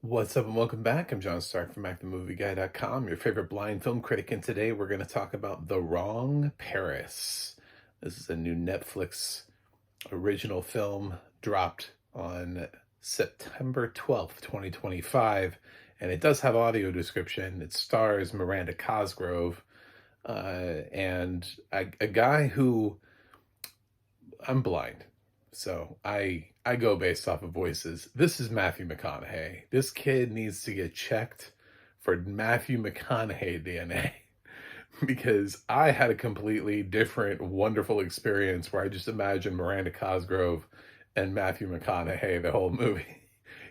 What's up and welcome back. I'm John Stark from ActTheMovieGuy.com, your favorite blind film critic, and today we're going to talk about The Wrong Paris. This is a new Netflix original film dropped on September 12th, 2025, and it does have audio description. It stars Miranda Cosgrove and a guy who I'm blind. So I go based off of voices. This is Matthew McConaughey. This kid needs to get checked for Matthew McConaughey DNA because I had a completely different, wonderful experience where I just imagined Miranda Cosgrove and Matthew McConaughey the whole movie.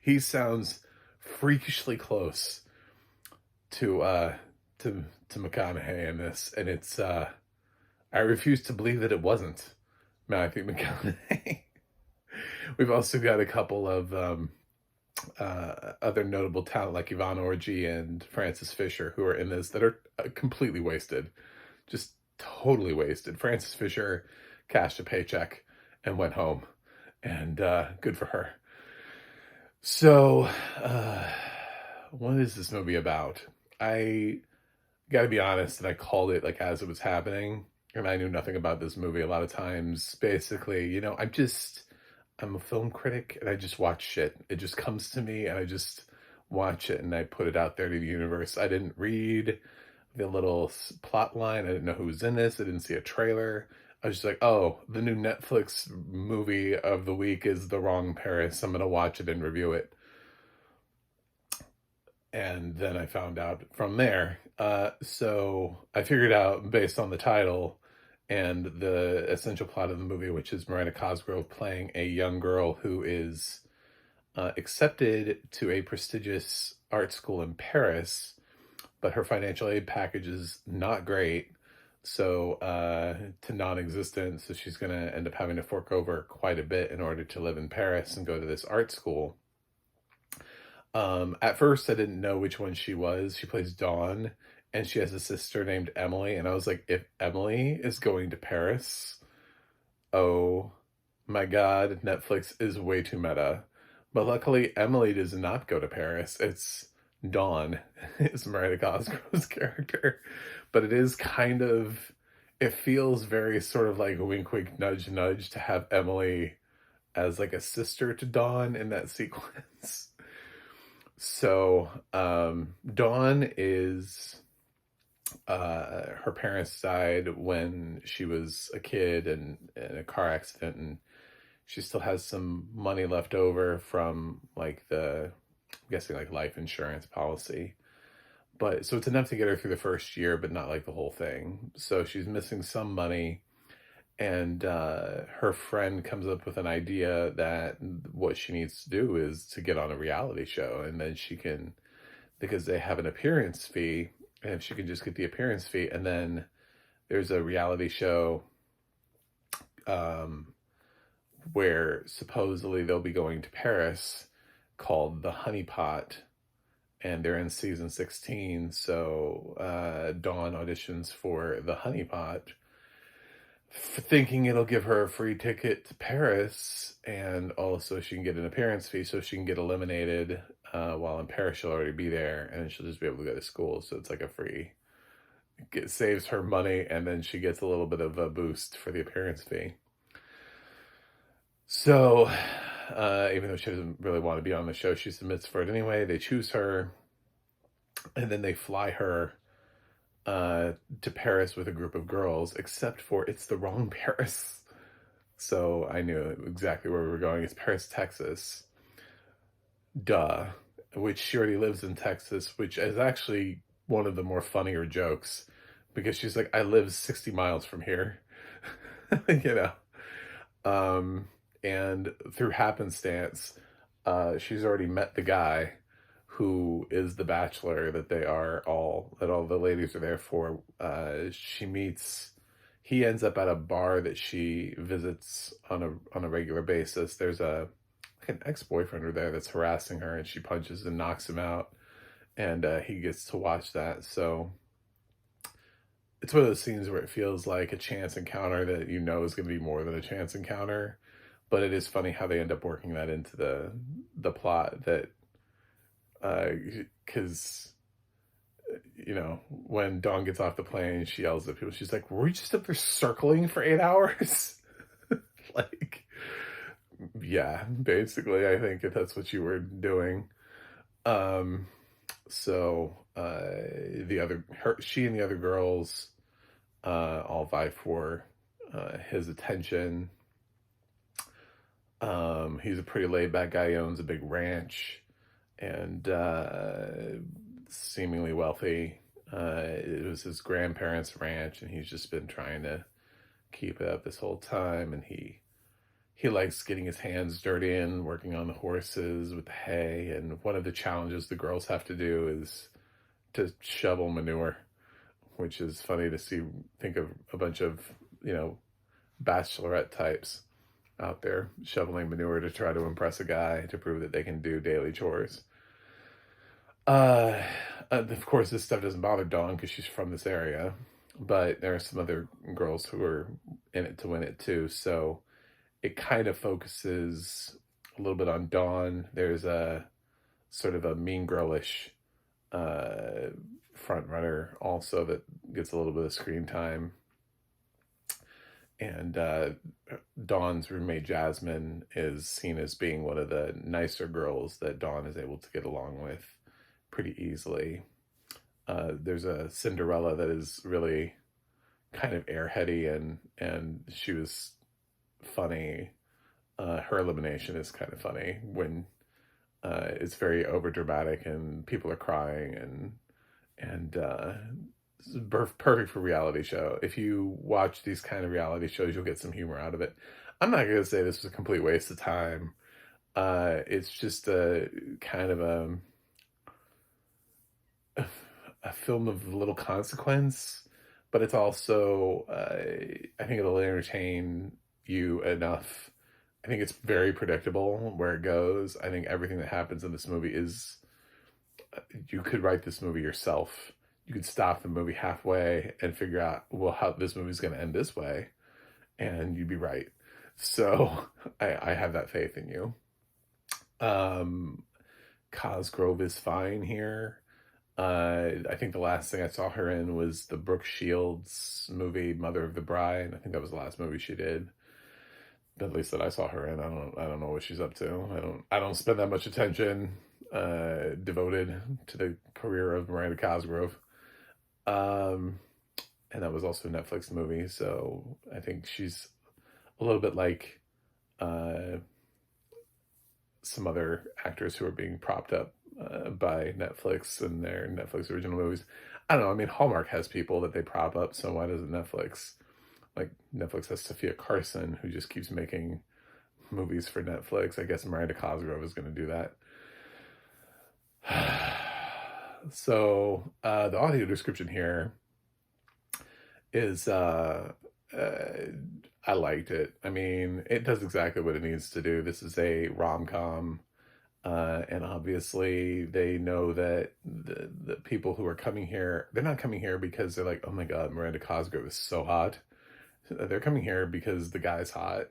He sounds freakishly close to to McConaughey in this, and it's I refuse to believe that it wasn't Matthew McConaughey. We've also got a couple of other notable talent like Yvonne Orji and Frances Fisher who are in this that are completely wasted. Just totally wasted. Frances Fisher cashed a paycheck and went home, and good for her. So, what is this movie about? I got to be honest, and I called it like as it was happening, and I knew nothing about this movie. A lot of times, basically, I'm a film critic and I just watch shit. It just comes to me and I just watch it and I put it out there to the universe. I didn't read the little plot line. I didn't know who was in this. I didn't see a trailer. I was just like, oh, the new Netflix movie of the week is The Wrong Paris. I'm going to watch it and review it. And then I found out from there. So I figured out based on the title and the essential plot of the movie, which is Miranda Cosgrove playing a young girl who is accepted to a prestigious art school in Paris, but her financial aid package is not great, so to non-existent. So she's going to end up having to fork over quite a bit in order to live in Paris and go to this art school. At first, I didn't know which one she was. She plays Dawn, and she has a sister named Emily. And I was like, if Emily is going to Paris, oh my God, Netflix is way too meta. But luckily, Emily does not go to Paris. It's Dawn, is Miranda Cosgrove's character. But it is kind of, it feels very sort of like wink, wink, nudge, nudge to have Emily as like a sister to Dawn in that sequence. So, Dawn is, her parents died when she was a kid and in a car accident, and she still has some money left over from like I'm guessing like life insurance policy. But so it's enough to get her through the first year, but not like the whole thing. So she's missing some money, and her friend comes up with an idea that what she needs to do is to get on a reality show, and then she can, because they have an appearance fee, and if she can just get the appearance fee, and then there's a reality show where supposedly they'll be going to Paris called The Honey Pot, and they're in season 16. So Dawn auditions for The Honey Pot, thinking it'll give her a free ticket to Paris, and also she can get an appearance fee so she can get eliminated while in Paris. She'll already be there, and she'll just be able to go to school. So it's like a free, it saves her money, and then she gets a little bit of a boost for the appearance fee. So even though she doesn't really want to be on the show, she submits for it anyway. They choose her, and then they fly her to Paris with a group of girls, except for it's the wrong Paris. So I knew exactly where we were going. It's Paris, Texas. Duh. Which she already lives in Texas, which is actually one of the more funnier jokes, because she's like, I live 60 miles from here. you know. And through happenstance, she's already met the guy who is the bachelor that all the ladies are there for. He ends up at a bar that she visits on a regular basis. There's like an ex-boyfriend there that's harassing her, and she punches and knocks him out, and he gets to watch that. So it's one of those scenes where it feels like a chance encounter that is going to be more than a chance encounter. But it is funny how they end up working that into the plot, that Because you know, when Dawn gets off the plane, she yells at people. She's like, "Were we just up there circling for 8 hours?" Like, yeah, basically, I think if that's what you were doing. Um, she and the other girls all vie for his attention. He's a pretty laid back guy. He owns a big ranch and seemingly wealthy. It was his grandparents' ranch, and he's just been trying to keep it up this whole time. And he likes getting his hands dirty and working on the horses with the hay. And one of the challenges the girls have to do is to shovel manure, which is funny to see. Think of a bunch of, you know, bachelorette types out there shoveling manure to try to impress a guy to prove that they can do daily chores. Of course, this stuff doesn't bother Dawn because she's from this area, but there are some other girls who are in it to win it too. So it kind of focuses a little bit on Dawn. There's a sort of a mean girlish front runner also that gets a little bit of screen time. And Dawn's roommate Jasmine is seen as being one of the nicer girls that Dawn is able to get along with pretty easily. There's a Cinderella that is really kind of airheady and she was funny. Her elimination is kind of funny when it's very overdramatic and people are crying and this is perfect for reality show. If you watch these kind of reality shows, you'll get some humor out of it. I'm not going to say this was a complete waste of time. It's just a kind of a film of little consequence, but it's also, I think it'll entertain you enough. I think it's very predictable where it goes. I think everything that happens in this movie is, you could write this movie yourself. You could stop the movie halfway and figure out, well, how this movie's going to end this way, and you'd be right. So I have that faith in you. Cosgrove is fine here. I think the last thing I saw her in was the Brooke Shields movie, Mother of the Bride. I think that was the last movie she did. At least that I saw her in. I don't know what she's up to. I don't spend that much attention devoted to the career of Miranda Cosgrove. And that was also a Netflix movie, so I think she's a little bit like some other actors who are being propped up by Netflix and their Netflix original movies. I don't know. I mean, Hallmark has people that they prop up, so why doesn't Netflix? Like, Netflix has Sophia Carson, who just keeps making movies for Netflix. I guess Miranda Cosgrove is going to do that. So the audio description here is I liked it. I mean, it does exactly what it needs to do. This is a rom-com, and obviously they know that the people who are coming here, they're not coming here because they're like, oh my god, Miranda Cosgrove is so hot. They're coming here because the guy's hot.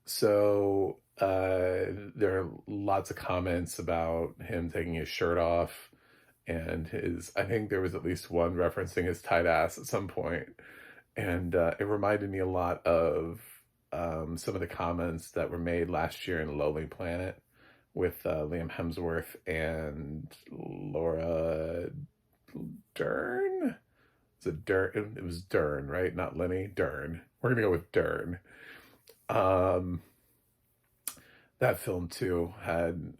So there are lots of comments about him taking his shirt off, and I think there was at least one referencing his tight ass at some point. And it reminded me a lot of some of the comments that were made last year in Lonely Planet with Liam Hemsworth and Laura Dern. Is it Dern? It was Dern, right? Not Lenny. Dern. We're gonna go with Dern. That film too had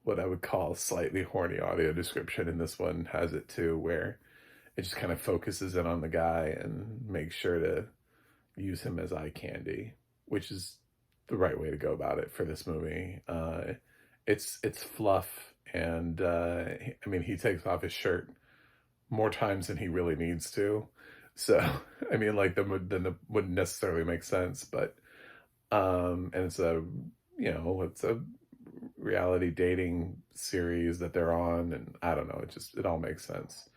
what I would call slightly horny audio description, and this one has it too, where it just kind of focuses in on the guy and makes sure to use him as eye candy, which is the right way to go about it for this movie. It's fluff, and I mean, he takes off his shirt more times than he really needs to. So, I mean, like, that wouldn't necessarily make sense, but and it's a reality dating series that they're on, and I don't know, it all makes sense.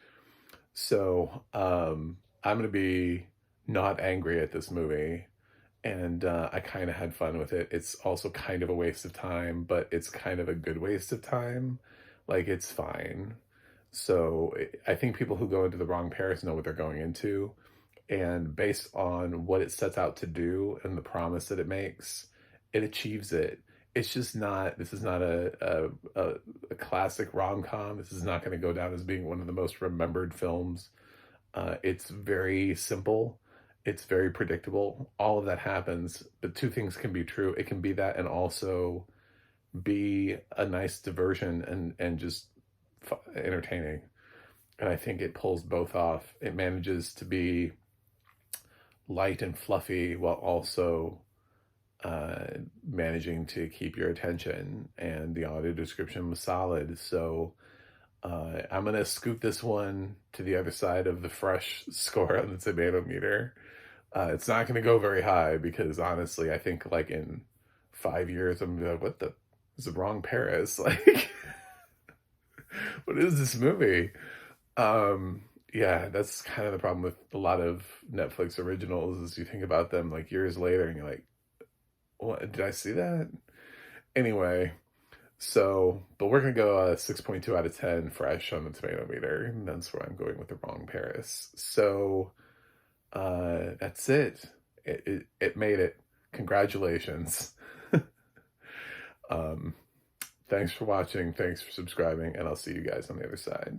So I'm gonna be not angry at this movie, and I kind of had fun with it. It's also kind of a waste of time, but it's kind of a good waste of time. Like, it's fine. So I think people who go into The Wrong Paris know what they're going into. And based on what it sets out to do and the promise that it makes, it achieves it. It's just not, this is not a classic rom-com. This is not going to go down as being one of the most remembered films. It's very simple. It's very predictable. All of that happens, but two things can be true. It can be that and also be a nice diversion and just entertaining. And I think it pulls both off. It manages to be light and fluffy while also managing to keep your attention, and the audio description was solid. So I'm gonna scoot this one to the other side of the fresh score on the tomato meter. It's not gonna go very high because honestly, I think like in 5 years, I'm gonna be like, what the is The Wrong Paris? Like, what is this movie? Yeah, that's kind of the problem with a lot of Netflix originals is you think about them like years later and you're like, what, did I see that? Anyway, so, but we're gonna go 6.2 out of 10 fresh on the tomato meter, and that's where I'm going with The Wrong Paris. So, that's it. It made it. Congratulations. Um, thanks for watching, thanks for subscribing, and I'll see you guys on the other side.